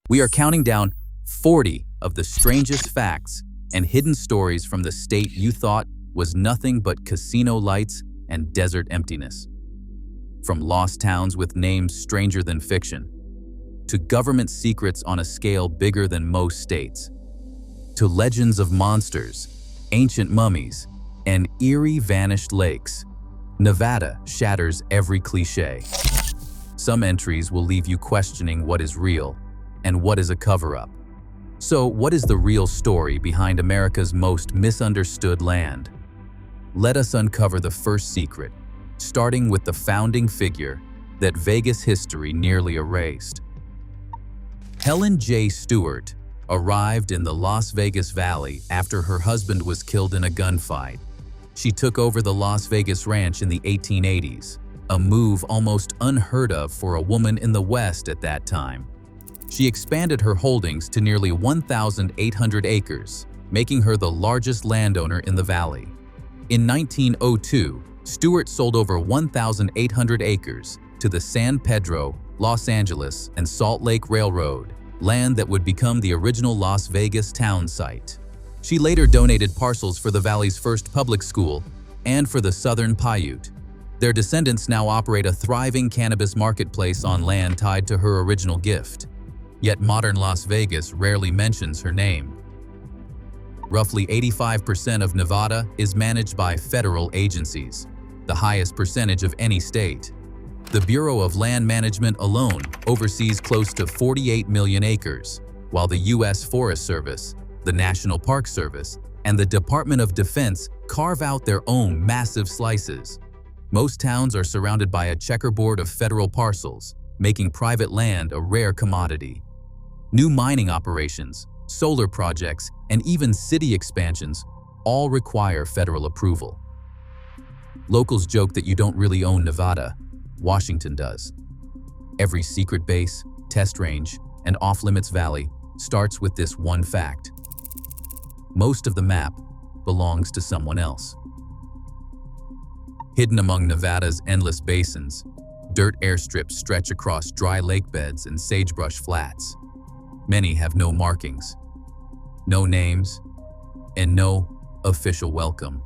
We are counting down 40 of the strangest facts and hidden stories from the state you thought was nothing but casino lights and desert emptiness. From lost towns with names stranger than fiction, to government secrets on a scale bigger than most states, to legends of monsters, ancient mummies, and eerie vanished lakes, Nevada shatters every cliche. Some entries will leave you questioning what is real and what is a cover-up. So, what is the real story behind America's most misunderstood land? Let us uncover the first secret, starting with the founding figure that Vegas history nearly erased. Helen J. Stewart arrived in the Las Vegas Valley after her husband was killed in a gunfight. She took over the Las Vegas ranch in the 1880s, a move almost unheard of for a woman in the West at that time. She expanded her holdings to nearly 1,800 acres, making her the largest landowner in the valley. In 1902, Stewart sold over 1,800 acres to the San Pedro, Los Angeles, and Salt Lake Railroad, land that would become the original Las Vegas town site. She later donated parcels for the valley's first public school and for the Southern Paiute. Their descendants now operate a thriving cannabis marketplace on land tied to her original gift. Yet modern Las Vegas rarely mentions her name. Roughly 85% of Nevada is managed by federal agencies, the highest percentage of any state. The Bureau of Land Management alone oversees close to 48 million acres, while the U.S. Forest Service, the National Park Service, and the Department of Defense carve out their own massive slices. Most towns are surrounded by a checkerboard of federal parcels, making private land a rare commodity. New mining operations, solar projects, and even city expansions all require federal approval. Locals joke that you don't really own Nevada. Washington does. Every secret base, test range, and off-limits valley starts with this one fact. Most of the map belongs to someone else. Hidden among Nevada's endless basins, dirt airstrips stretch across dry lake beds and sagebrush flats. Many have no markings, no names, and no official welcome.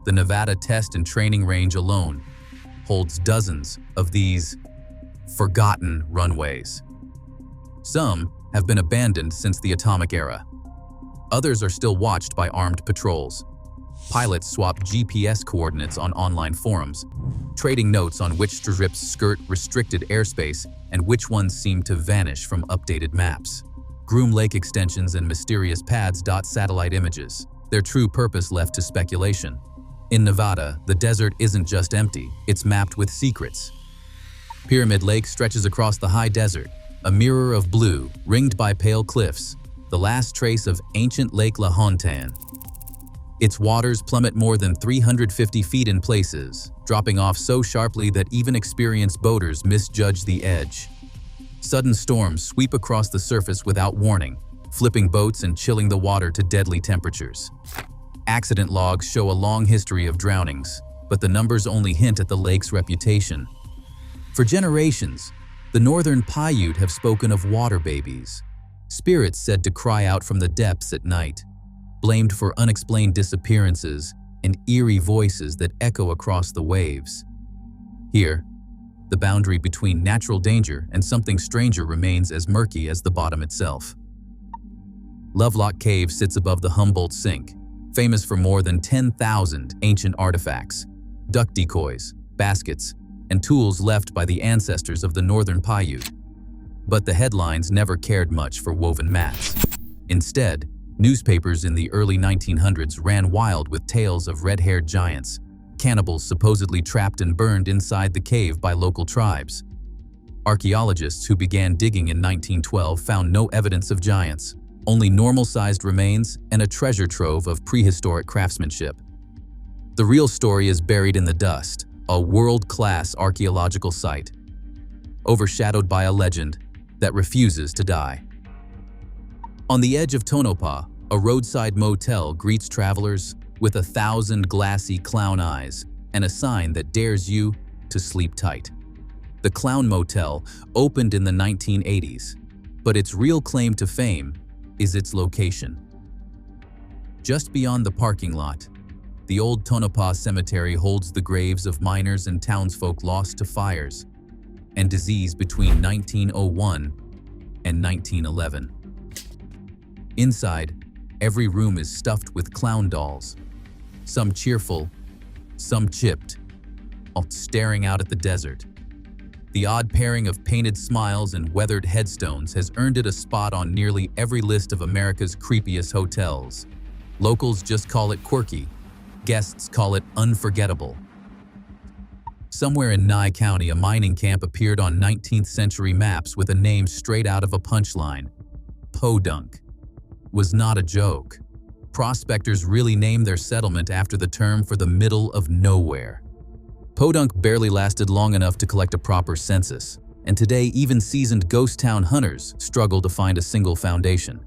The Nevada Test and Training Range alone holds dozens of these forgotten runways. Some have been abandoned since the atomic era. Others are still watched by armed patrols. Pilots swap GPS coordinates on online forums, trading notes on which strips skirt restricted airspace and which ones seem to vanish from updated maps. Groom Lake extensions and mysterious pads dot satellite images, their true purpose left to speculation. In Nevada, the desert isn't just empty, it's mapped with secrets. Pyramid Lake stretches across the high desert, a mirror of blue, ringed by pale cliffs, the last trace of ancient Lake La Hontan. Its waters plummet more than 350 feet in places, dropping off so sharply that even experienced boaters misjudge the edge. Sudden storms sweep across the surface without warning, flipping boats and chilling the water to deadly temperatures. Accident logs show a long history of drownings, but the numbers only hint at the lake's reputation. For generations, the northern Paiute have spoken of water babies, spirits said to cry out from the depths at night, blamed for unexplained disappearances and eerie voices that echo across the waves. Here, the boundary between natural danger and something stranger remains as murky as the bottom itself. Lovelock Cave sits above the Humboldt Sink, famous for more than 10,000 ancient artifacts, duck decoys, baskets, and tools left by the ancestors of the northern Paiute. But the headlines never cared much for woven mats. Instead, newspapers in the early 1900s ran wild with tales of red-haired giants, cannibals supposedly trapped and burned inside the cave by local tribes. Archaeologists who began digging in 1912 found no evidence of giants, only normal-sized remains and a treasure trove of prehistoric craftsmanship. The real story is buried in the dust, a world-class archaeological site, overshadowed by a legend that refuses to die. On the edge of Tonopah, a roadside motel greets travelers with 1,000 glassy clown eyes and a sign that dares you to sleep tight. The Clown Motel opened in the 1980s, But its real claim to fame is its location. Just beyond the parking lot, the old Tonopah Cemetery holds the graves of miners and townsfolk lost to fires and disease between 1901 and 1911. Inside, every room is stuffed with clown dolls, some cheerful, some chipped, all staring out at the desert. The odd pairing of painted smiles and weathered headstones has earned it a spot on nearly every list of America's creepiest hotels. Locals just call it quirky. Guests call it unforgettable. Somewhere in Nye County, a mining camp appeared on 19th century maps with a name straight out of a punchline. Podunk. Was not a joke. Prospectors really named their settlement after the term for the middle of nowhere. Podunk barely lasted long enough to collect a proper census, and today even seasoned ghost town hunters struggle to find a single foundation.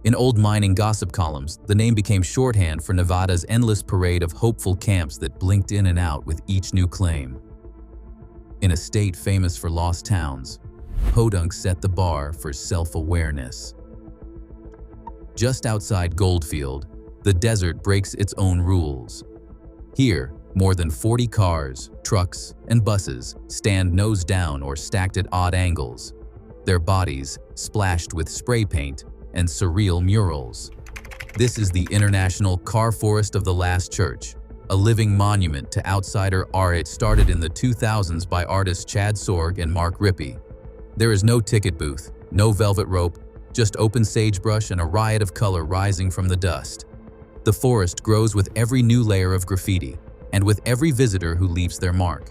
In old mining gossip columns, the name became shorthand for Nevada's endless parade of hopeful camps that blinked in and out with each new claim. In a state famous for lost towns, Podunk set the bar for self-awareness. Just outside Goldfield, the desert breaks its own rules. Here, more than 40 cars, trucks, and buses stand nose down or stacked at odd angles, their bodies splashed with spray paint and surreal murals. This is the International Car Forest of the Last Church, a living monument to outsider art started in the 2000s by artists Chad Sorg and Mark Rippey. There is no ticket booth, no velvet rope, just open sagebrush and a riot of color rising from the dust. The forest grows with every new layer of graffiti, and with every visitor who leaves their mark.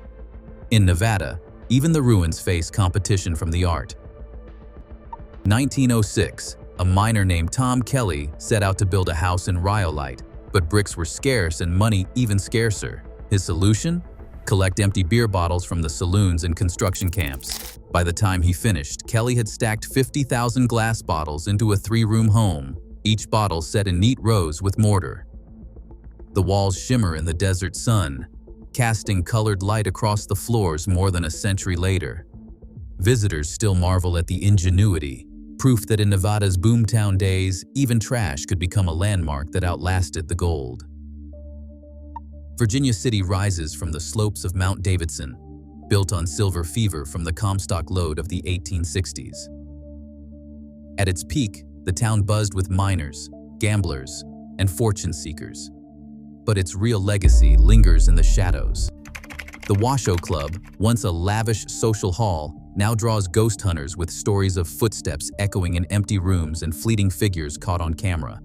In Nevada, even the ruins face competition from the art. 1906, a miner named Tom Kelly set out to build a house in rhyolite, but bricks were scarce and money even scarcer. His solution? Collect empty beer bottles from the saloons and construction camps. By the time he finished, Kelly had stacked 50,000 glass bottles into a 3-room home, each bottle set in neat rows with mortar. The walls shimmer in the desert sun, casting colored light across the floors more than a century later. Visitors still marvel at the ingenuity, proof that in Nevada's boomtown days, even trash could become a landmark that outlasted the gold. Virginia City rises from the slopes of Mount Davidson, built on silver fever from the Comstock lode of the 1860s. At its peak, the town buzzed with miners, gamblers, and fortune seekers. But its real legacy lingers in the shadows. The Washoe Club, once a lavish social hall, now draws ghost hunters with stories of footsteps echoing in empty rooms and fleeting figures caught on camera.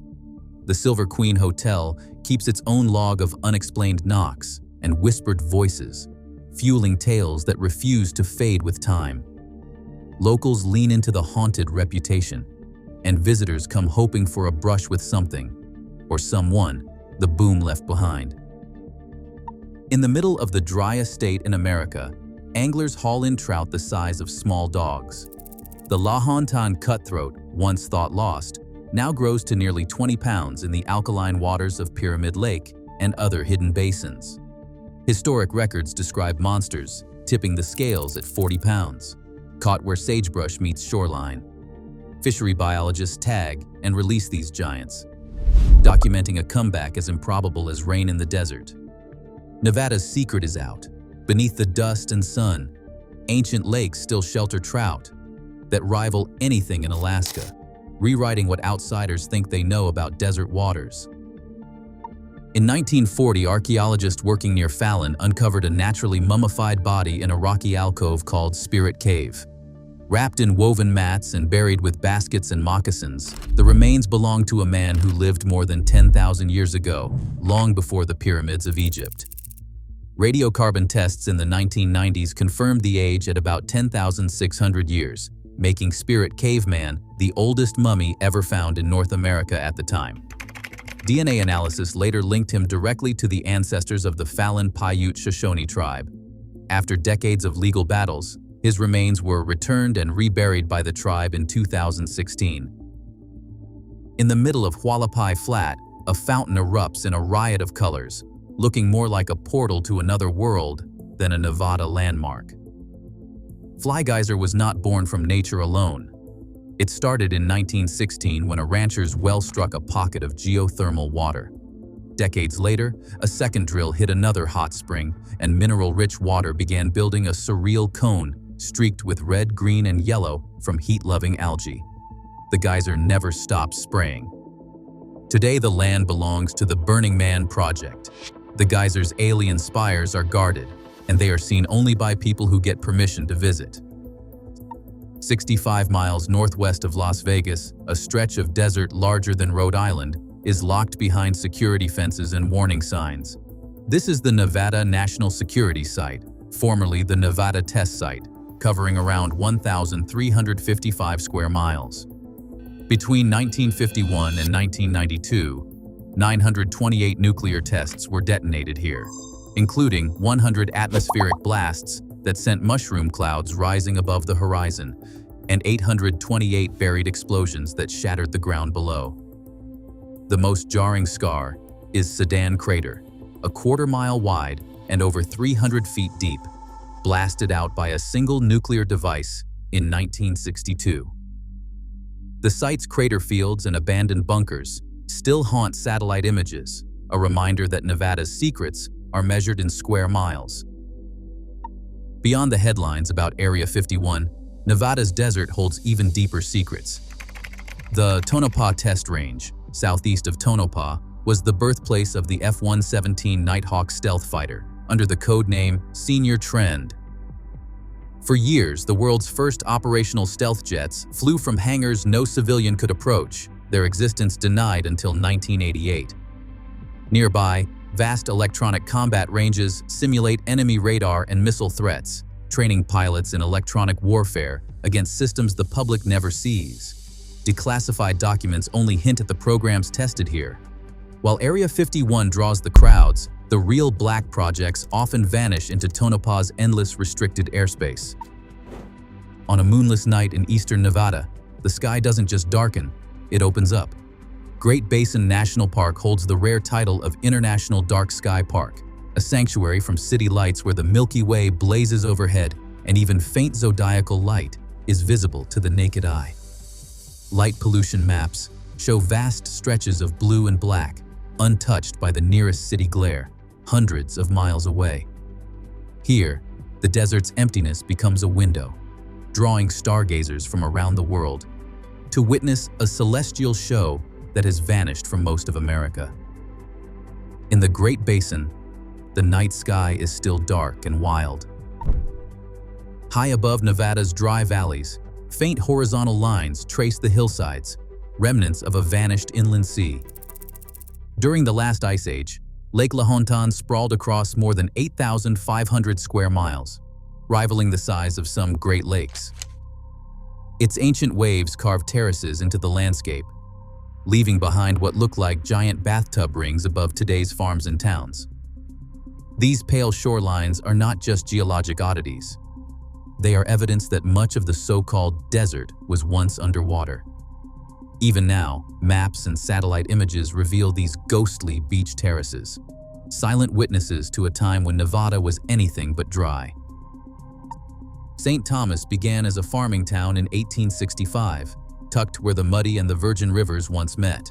The Silver Queen Hotel keeps its own log of unexplained knocks and whispered voices, fueling tales that refuse to fade with time. Locals lean into the haunted reputation, and visitors come hoping for a brush with something, or someone, the boom left behind. In the middle of the driest state in America, anglers haul in trout the size of small dogs. The Lahontan cutthroat, once thought lost, now grows to nearly 20 pounds in the alkaline waters of Pyramid Lake and other hidden basins. Historic records describe monsters tipping the scales at 40 pounds, caught where sagebrush meets shoreline. Fishery biologists tag and release these giants, documenting a comeback as improbable as rain in the desert. Nevada's secret is out. Beneath the dust and sun, ancient lakes still shelter trout that rival anything in Alaska, rewriting what outsiders think they know about desert waters. In 1940, archaeologists working near Fallon uncovered a naturally mummified body in a rocky alcove called Spirit Cave. Wrapped in woven mats and buried with baskets and moccasins, the remains belong to a man who lived more than 10,000 years ago, long before the pyramids of Egypt. Radiocarbon tests in the 1990s confirmed the age at about 10,600 years, making Spirit Caveman the oldest mummy ever found in North America at the time. DNA analysis later linked him directly to the ancestors of the Fallon Paiute Shoshone tribe. After decades of legal battles, his remains were returned and reburied by the tribe in 2016. In the middle of Hualapai Flat, a fountain erupts in a riot of colors, looking more like a portal to another world than a Nevada landmark. Fly Geyser was not born from nature alone. It started in 1916 when a rancher's well struck a pocket of geothermal water. Decades later, a second drill hit another hot spring, and mineral-rich water began building a surreal cone streaked with red, green, and yellow from heat-loving algae. The geyser never stopped spraying. Today, the land belongs to the Burning Man Project. The geyser's alien spires are guarded, and they are seen only by people who get permission to visit. 65 miles northwest of Las Vegas, a stretch of desert larger than Rhode Island is locked behind security fences and warning signs. This is the Nevada National Security Site, formerly the Nevada Test Site, covering around 1,355 square miles. Between 1951 and 1992, 928 nuclear tests were detonated here, including 100 atmospheric blasts that sent mushroom clouds rising above the horizon, and 828 buried explosions that shattered the ground below. The most jarring scar is Sedan Crater, a quarter-mile wide and over 300 feet deep, blasted out by a single nuclear device in 1962. The site's crater fields and abandoned bunkers still haunt satellite images, a reminder that Nevada's secrets are measured in square miles. Beyond the headlines about Area 51, Nevada's desert holds even deeper secrets. The Tonopah Test Range, southeast of Tonopah, was the birthplace of the F-117 Nighthawk stealth fighter, under the code name Senior Trend. For years, the world's first operational stealth jets flew from hangars no civilian could approach, their existence denied until 1988. Nearby, vast electronic combat ranges simulate enemy radar and missile threats, training pilots in electronic warfare against systems the public never sees. Declassified documents only hint at the programs tested here. While Area 51 draws the crowds, the real black projects often vanish into Tonopah's endless restricted airspace. On a moonless night in eastern Nevada, the sky doesn't just darken, it opens up. Great Basin National Park holds the rare title of International Dark Sky Park, a sanctuary from city lights where the Milky Way blazes overhead and even faint zodiacal light is visible to the naked eye. Light pollution maps show vast stretches of blue and black, untouched by the nearest city glare, hundreds of miles away. Here, the desert's emptiness becomes a window, drawing stargazers from around the world to witness a celestial show that has vanished from most of America. In the Great Basin, the night sky is still dark and wild. High above Nevada's dry valleys, faint horizontal lines trace the hillsides, remnants of a vanished inland sea. During the last ice age, Lake Lahontan sprawled across more than 8,500 square miles, rivaling the size of some Great Lakes. Its ancient waves carved terraces into the landscape, leaving behind what look like giant bathtub rings above today's farms and towns. These pale shorelines are not just geologic oddities. They are evidence that much of the so-called desert was once underwater. Even now, maps and satellite images reveal these ghostly beach terraces, silent witnesses to a time when Nevada was anything but dry. St. Thomas began as a farming town in 1865, tucked where the Muddy and the Virgin Rivers once met.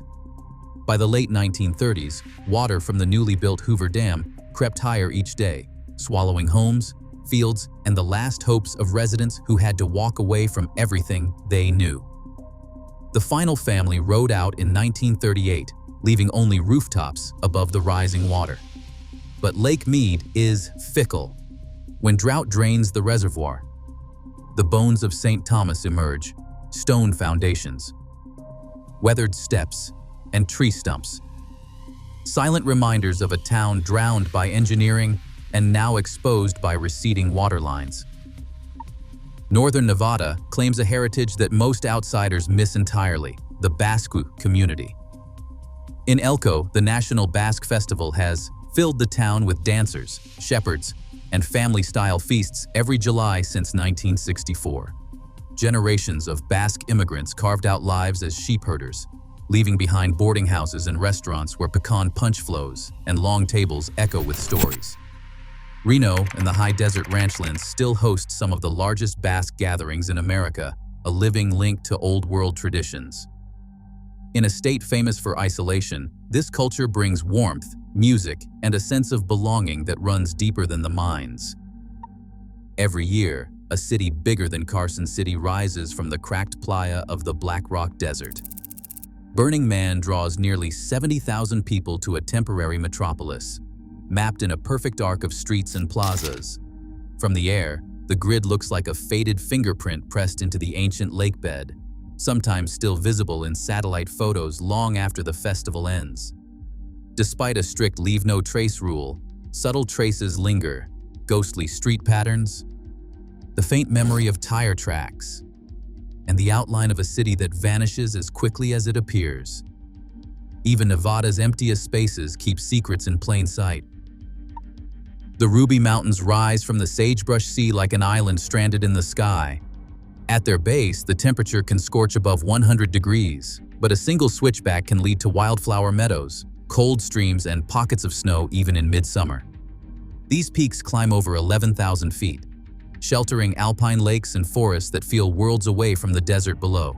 By the late 1930s, water from the newly built Hoover Dam crept higher each day, swallowing homes, fields, and the last hopes of residents who had to walk away from everything they knew. The final family rode out in 1938, leaving only rooftops above the rising water. But Lake Mead is fickle. When drought drains the reservoir, the bones of St. Thomas emerge, stone foundations, weathered steps, and tree stumps. Silent reminders of a town drowned by engineering and now exposed by receding water lines. Northern Nevada claims a heritage that most outsiders miss entirely, the Basque community. In Elko, the National Basque Festival has filled the town with dancers, shepherds, and family-style feasts every July since 1964. Generations of Basque immigrants carved out lives as sheep herders, leaving behind boarding houses and restaurants where pecan punch flows and long tables echo with stories. Reno and the high desert ranchlands still host some of the largest Basque gatherings in America, a living link to old-world traditions. In a state famous for isolation, this culture brings warmth, music, and a sense of belonging that runs deeper than the mines. Every year, a city bigger than Carson City rises from the cracked playa of the Black Rock Desert. Burning Man draws nearly 70,000 people to a temporary metropolis, mapped in a perfect arc of streets and plazas. From the air, the grid looks like a faded fingerprint pressed into the ancient lake bed, sometimes still visible in satellite photos long after the festival ends. Despite a strict leave no trace rule, subtle traces linger, ghostly street patterns, the faint memory of tire tracks, and the outline of a city that vanishes as quickly as it appears. Even Nevada's emptiest spaces keep secrets in plain sight. The Ruby Mountains rise from the sagebrush sea like an island stranded in the sky. At their base, the temperature can scorch above 100 degrees, but a single switchback can lead to wildflower meadows, cold streams, and pockets of snow even in midsummer. These peaks climb over 11,000 feet, sheltering alpine lakes and forests that feel worlds away from the desert below.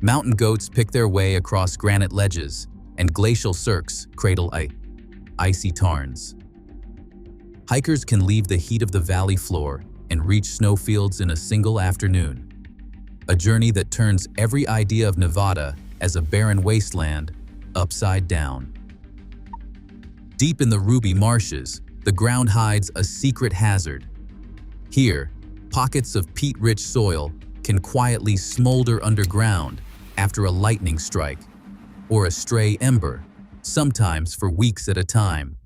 Mountain goats pick their way across granite ledges, and glacial cirques cradle icy tarns. Hikers can leave the heat of the valley floor and reach snowfields in a single afternoon. A journey that turns every idea of Nevada as a barren wasteland upside down. Deep in the Ruby Marshes, the ground hides a secret hazard. Here, pockets of peat-rich soil can quietly smolder underground after a lightning strike or a stray ember, sometimes for weeks at a time.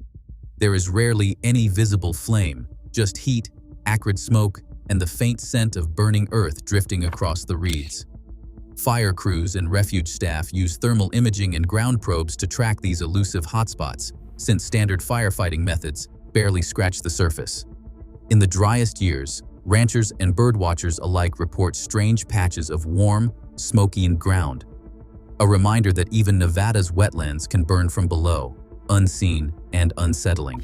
There is rarely any visible flame, just heat, acrid smoke, and the faint scent of burning earth drifting across the reeds. Fire crews and refuge staff use thermal imaging and ground probes to track these elusive hotspots, since standard firefighting methods barely scratch the surface. In the driest years, ranchers and birdwatchers alike report strange patches of warm, smoky ground, a reminder that even Nevada's wetlands can burn from below, unseen and unsettling.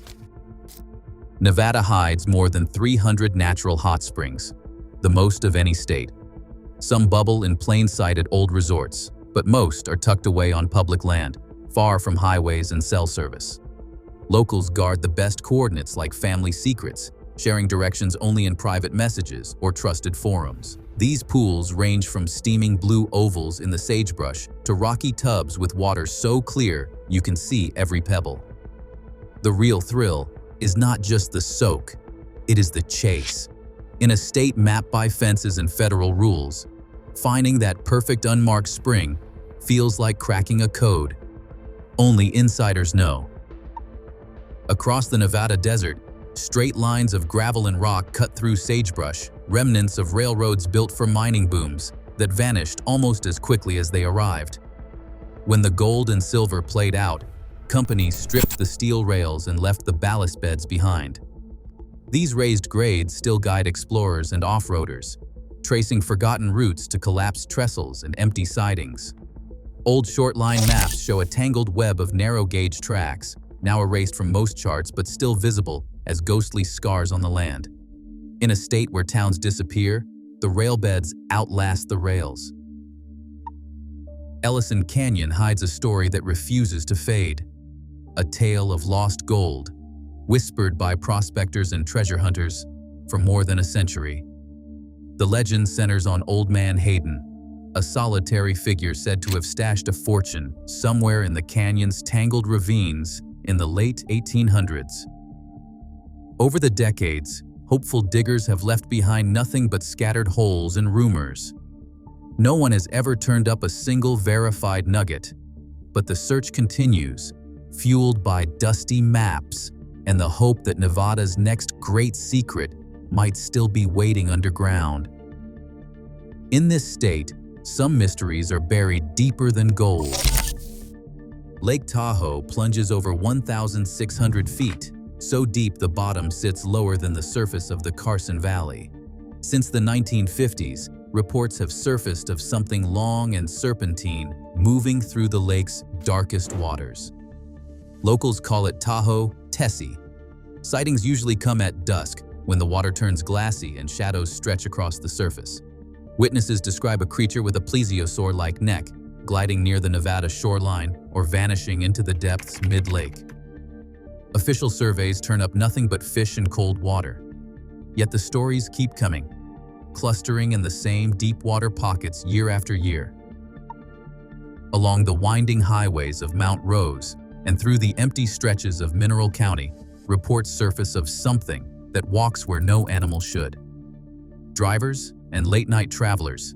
Nevada hides more than 300 natural hot springs, the most of any state. Some bubble in plain sight at old resorts, but most are tucked away on public land, far from highways and cell service. Locals guard the best coordinates like family secrets, sharing directions only in private messages or trusted forums. These pools range from steaming blue ovals in the sagebrush to rocky tubs with water so clear you can see every pebble. The real thrill is not just the soak, it is the chase. In a state mapped by fences and federal rules, finding that perfect unmarked spring feels like cracking a code. Only insiders know. Across the Nevada desert, straight lines of gravel and rock cut through sagebrush, remnants of railroads built for mining booms that vanished almost as quickly as they arrived. When the gold and silver played out, companies stripped the steel rails and left the ballast beds behind. These raised grades still guide explorers and off-roaders, tracing forgotten routes to collapsed trestles and empty sidings. Old short-line maps show a tangled web of narrow-gauge tracks, now erased from most charts but still visible as ghostly scars on the land. In a state where towns disappear, the rail beds outlast the rails. Ellison Canyon hides a story that refuses to fade. A tale of lost gold, whispered by prospectors and treasure hunters for more than a century. The legend centers on Old Man Hayden, a solitary figure said to have stashed a fortune somewhere in the canyon's tangled ravines in the late 1800s. Over the decades, hopeful diggers have left behind nothing but scattered holes and rumors. No one has ever turned up a single verified nugget, but the search continues, fueled by dusty maps and the hope that Nevada's next great secret might still be waiting underground. In this state, some mysteries are buried deeper than gold. Lake Tahoe plunges over 1,600 feet, so deep the bottom sits lower than the surface of the Carson Valley. Since the 1950s, reports have surfaced of something long and serpentine moving through the lake's darkest waters. Locals call it Tahoe Tessie. Sightings usually come at dusk, when the water turns glassy and shadows stretch across the surface. Witnesses describe a creature with a plesiosaur-like neck, gliding near the Nevada shoreline or vanishing into the depths mid-lake. Official surveys turn up nothing but fish and cold water. Yet the stories keep coming, clustering in the same deep-water pockets year after year. Along the winding highways of Mount Rose and through the empty stretches of Mineral County, reports surface of something that walks where no animal should. Drivers and late-night travelers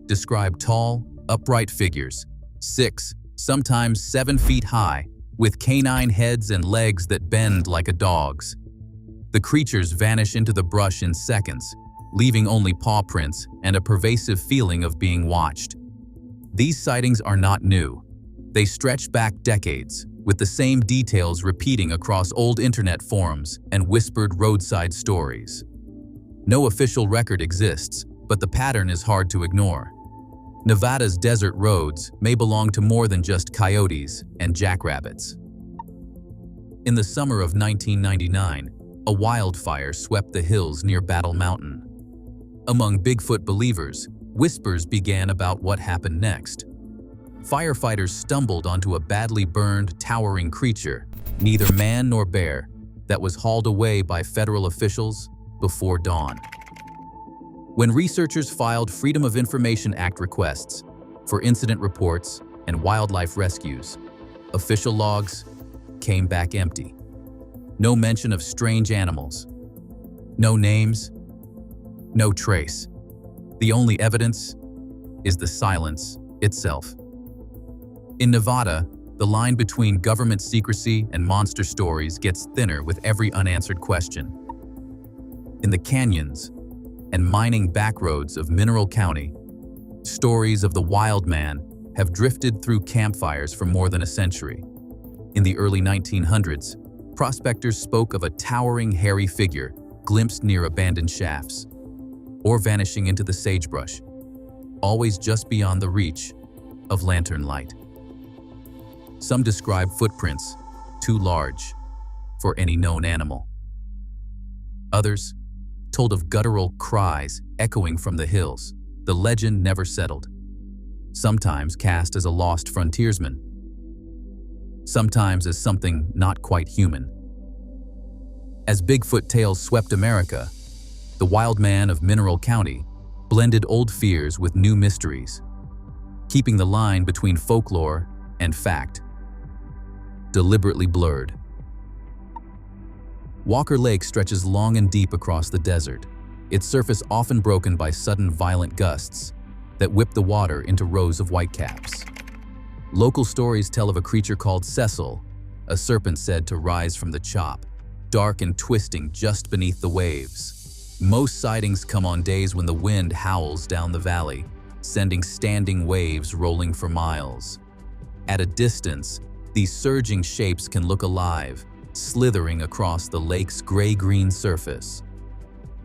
describe tall, upright figures, 6, sometimes 7 feet high, with canine heads and legs that bend like a dog's. The creatures vanish into the brush in seconds, leaving only paw prints and a pervasive feeling of being watched. These sightings are not new. They stretch back decades, with the same details repeating across old internet forums and whispered roadside stories. No official record exists, but the pattern is hard to ignore. Nevada's desert roads may belong to more than just coyotes and jackrabbits. In the summer of 1999, a wildfire swept the hills near Battle Mountain. Among Bigfoot believers, whispers began about what happened next. Firefighters stumbled onto a badly burned, towering creature, neither man nor bear, that was hauled away by federal officials before dawn. When researchers filed Freedom of Information Act requests for incident reports and wildlife rescues, official logs came back empty. No mention of strange animals. No names. No trace. The only evidence is the silence itself. In Nevada, the line between government secrecy and monster stories gets thinner with every unanswered question. In the canyons and mining backroads of Mineral County, stories of the wild man have drifted through campfires for more than a century. In the early 1900s, prospectors spoke of a towering, hairy figure glimpsed near abandoned shafts, or vanishing into the sagebrush, always just beyond the reach of lantern light. Some describe footprints too large for any known animal. Others told of guttural cries echoing from the hills. The legend never settled, sometimes cast as a lost frontiersman, sometimes as something not quite human. As Bigfoot tales swept America, the wild man of Mineral County blended old fears with new mysteries, keeping the line between folklore and fact deliberately blurred. Walker Lake stretches long and deep across the desert, its surface often broken by sudden violent gusts that whip the water into rows of whitecaps. Local stories tell of a creature called Cecil, a serpent said to rise from the chop, dark and twisting just beneath the waves. Most sightings come on days when the wind howls down the valley, sending standing waves rolling for miles. At a distance, these surging shapes can look alive, slithering across the lake's gray-green surface.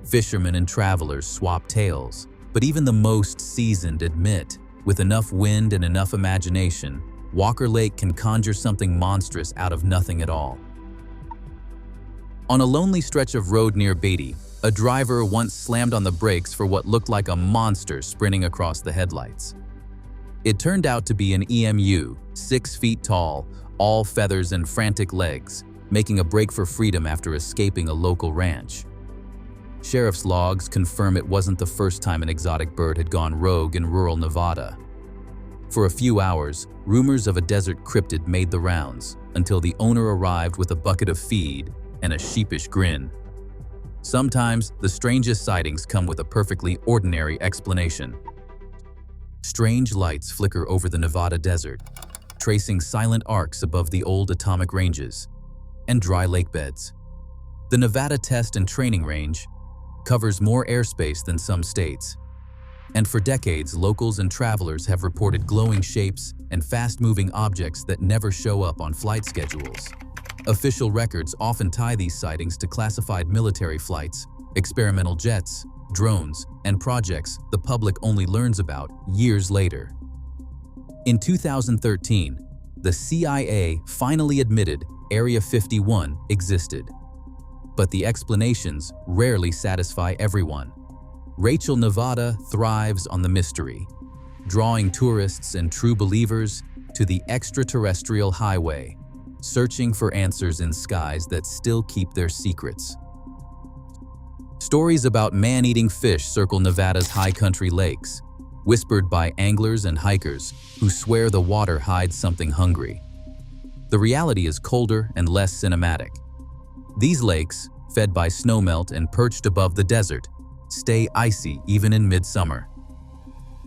Fishermen and travelers swap tales, but even the most seasoned admit, with enough wind and enough imagination, Walker Lake can conjure something monstrous out of nothing at all. On a lonely stretch of road near Beatty, a driver once slammed on the brakes for what looked like a monster sprinting across the headlights. It turned out to be an EMU, 6 feet tall, all feathers and frantic legs, making a break for freedom after escaping a local ranch. Sheriff's logs confirm it wasn't the first time an exotic bird had gone rogue in rural Nevada. For a few hours, rumors of a desert cryptid made the rounds, until the owner arrived with a bucket of feed and a sheepish grin. Sometimes, the strangest sightings come with a perfectly ordinary explanation. Strange lights flicker over the Nevada desert, tracing silent arcs above the old atomic ranges and dry lake beds. The Nevada Test and Training Range covers more airspace than some states, and for decades, locals and travelers have reported glowing shapes and fast-moving objects that never show up on flight schedules. Official records often tie these sightings to classified military flights, experimental jets, drones, and projects the public only learns about years later. In 2013, the CIA finally admitted Area 51 existed. But the explanations rarely satisfy everyone. Rachel, Nevada thrives on the mystery, drawing tourists and true believers to the extraterrestrial highway, searching for answers in skies that still keep their secrets. Stories about man-eating fish circle Nevada's high country lakes, whispered by anglers and hikers who swear the water hides something hungry. The reality is colder and less cinematic. These lakes, fed by snowmelt and perched above the desert, stay icy even in midsummer.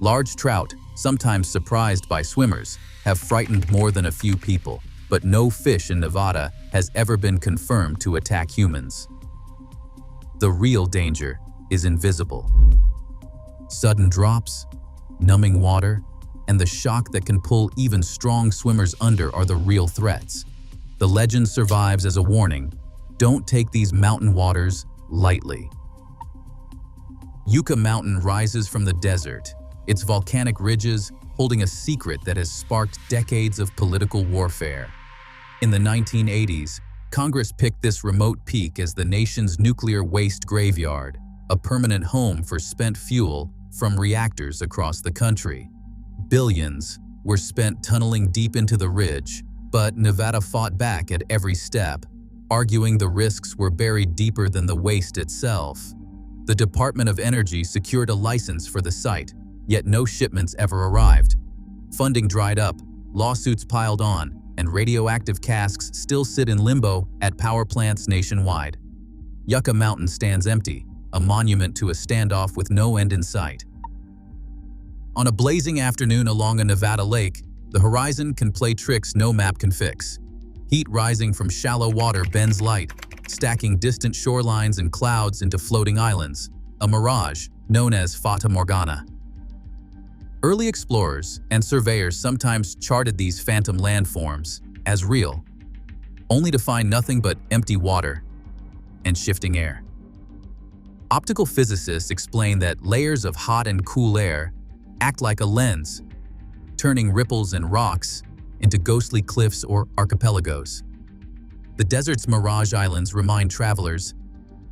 Large trout, sometimes surprised by swimmers, have frightened more than a few people, but no fish in Nevada has ever been confirmed to attack humans. The real danger is invisible. Sudden drops, numbing water, and the shock that can pull even strong swimmers under are the real threats. The legend survives as a warning: don't take these mountain waters lightly. Yucca Mountain rises from the desert, its volcanic ridges holding a secret that has sparked decades of political warfare. In the 1980s, Congress picked this remote peak as the nation's nuclear waste graveyard, a permanent home for spent fuel from reactors across the country. Billions were spent tunneling deep into the ridge, but Nevada fought back at every step, arguing the risks were buried deeper than the waste itself. The Department of Energy secured a license for the site, yet no shipments ever arrived. Funding dried up, lawsuits piled on, and radioactive casks still sit in limbo at power plants nationwide. Yucca Mountain stands empty, a monument to a standoff with no end in sight. On a blazing afternoon along a Nevada lake, the horizon can play tricks no map can fix. Heat rising from shallow water bends light, stacking distant shorelines and clouds into floating islands, a mirage known as Fata Morgana. Early explorers and surveyors sometimes charted these phantom landforms as real, only to find nothing but empty water and shifting air. Optical physicists explain that layers of hot and cool air act like a lens, turning ripples and rocks into ghostly cliffs or archipelagos. The desert's mirage islands remind travelers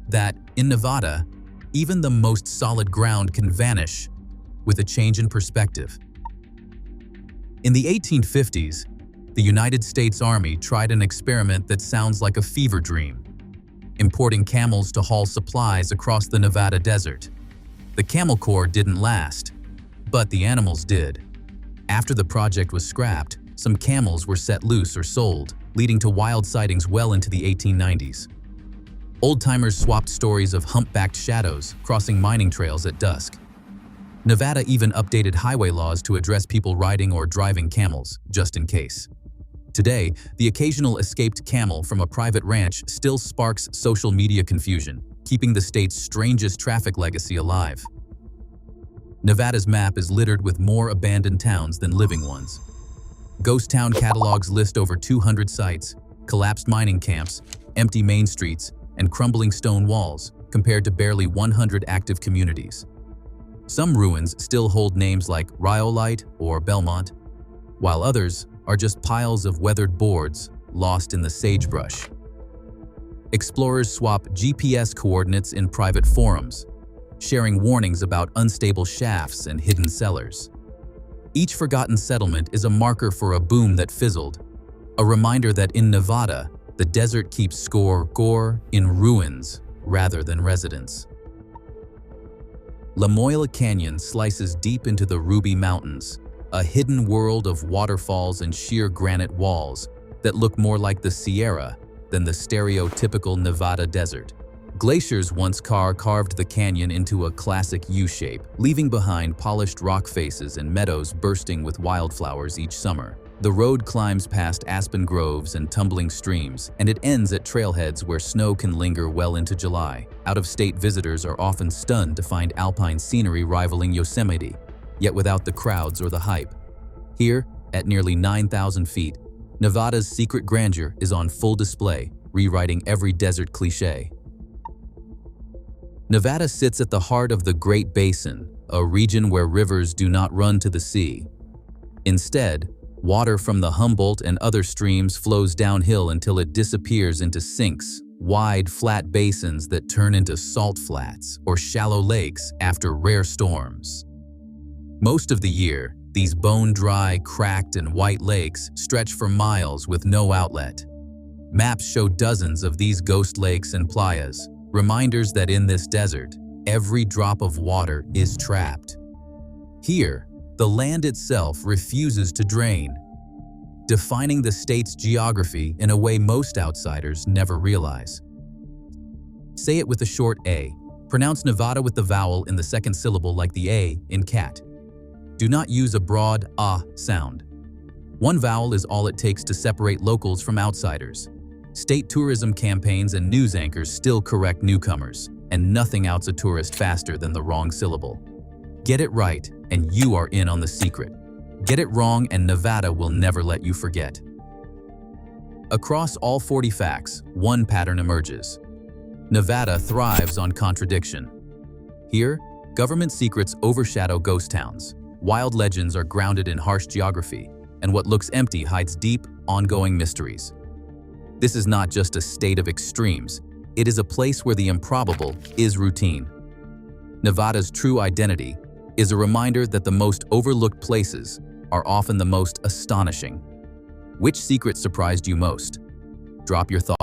that, in Nevada, even the most solid ground can vanish with a change in perspective. In the 1850s, the United States Army tried an experiment that sounds like a fever dream, importing camels to haul supplies across the Nevada desert. The Camel Corps didn't last, but the animals did. After the project was scrapped, some camels were set loose or sold, leading to wild sightings well into the 1890s. Old-timers swapped stories of humpbacked shadows crossing mining trails at dusk. Nevada even updated highway laws to address people riding or driving camels, just in case. Today, the occasional escaped camel from a private ranch still sparks social media confusion, keeping the state's strangest traffic legacy alive. Nevada's map is littered with more abandoned towns than living ones. Ghost town catalogs list over 200 sites, collapsed mining camps, empty main streets, and crumbling stone walls, compared to barely 100 active communities. Some ruins still hold names like Rhyolite or Belmont, while others are just piles of weathered boards lost in the sagebrush. Explorers swap GPS coordinates in private forums, sharing warnings about unstable shafts and hidden cellars. Each forgotten settlement is a marker for a boom that fizzled, a reminder that in Nevada, the desert keeps score in ruins rather than residents. La Moila Canyon slices deep into the Ruby Mountains, a hidden world of waterfalls and sheer granite walls that look more like the Sierra than the stereotypical Nevada desert. Glaciers once carved the canyon into a classic U-shape, leaving behind polished rock faces and meadows bursting with wildflowers each summer. The road climbs past aspen groves and tumbling streams, and it ends at trailheads where snow can linger well into July. Out-of-state visitors are often stunned to find alpine scenery rivaling Yosemite, yet without the crowds or the hype. Here, at nearly 9,000 feet, Nevada's secret grandeur is on full display, rewriting every desert cliché. Nevada sits at the heart of the Great Basin, a region where rivers do not run to the sea. Instead, water from the Humboldt and other streams flows downhill until it disappears into sinks wide, flat basins that turn into salt flats or shallow lakes after rare storms. Most of the year, these bone-dry, cracked, and white lakes stretch for miles with no outlet. Maps show dozens of these ghost lakes and playas, reminders that in this desert, every drop of water is trapped. Here, the land itself refuses to drain, defining the state's geography in a way most outsiders never realize. Say it with a short A. Pronounce Nevada with the vowel in the second syllable like the A in cat. Do not use a broad ah sound. One vowel is all it takes to separate locals from outsiders. State tourism campaigns and news anchors still correct newcomers, and nothing outs a tourist faster than the wrong syllable. Get it right, and you are in on the secret. Get it wrong, and Nevada will never let you forget. Across all 40 facts, one pattern emerges. Nevada thrives on contradiction. Here, government secrets overshadow ghost towns. Wild legends are grounded in harsh geography, and what looks empty hides deep, ongoing mysteries. This is not just a state of extremes, it is a place where the improbable is routine. Nevada's true identity is a reminder that the most overlooked places are often the most astonishing. Which secret surprised you most? Drop your thoughts.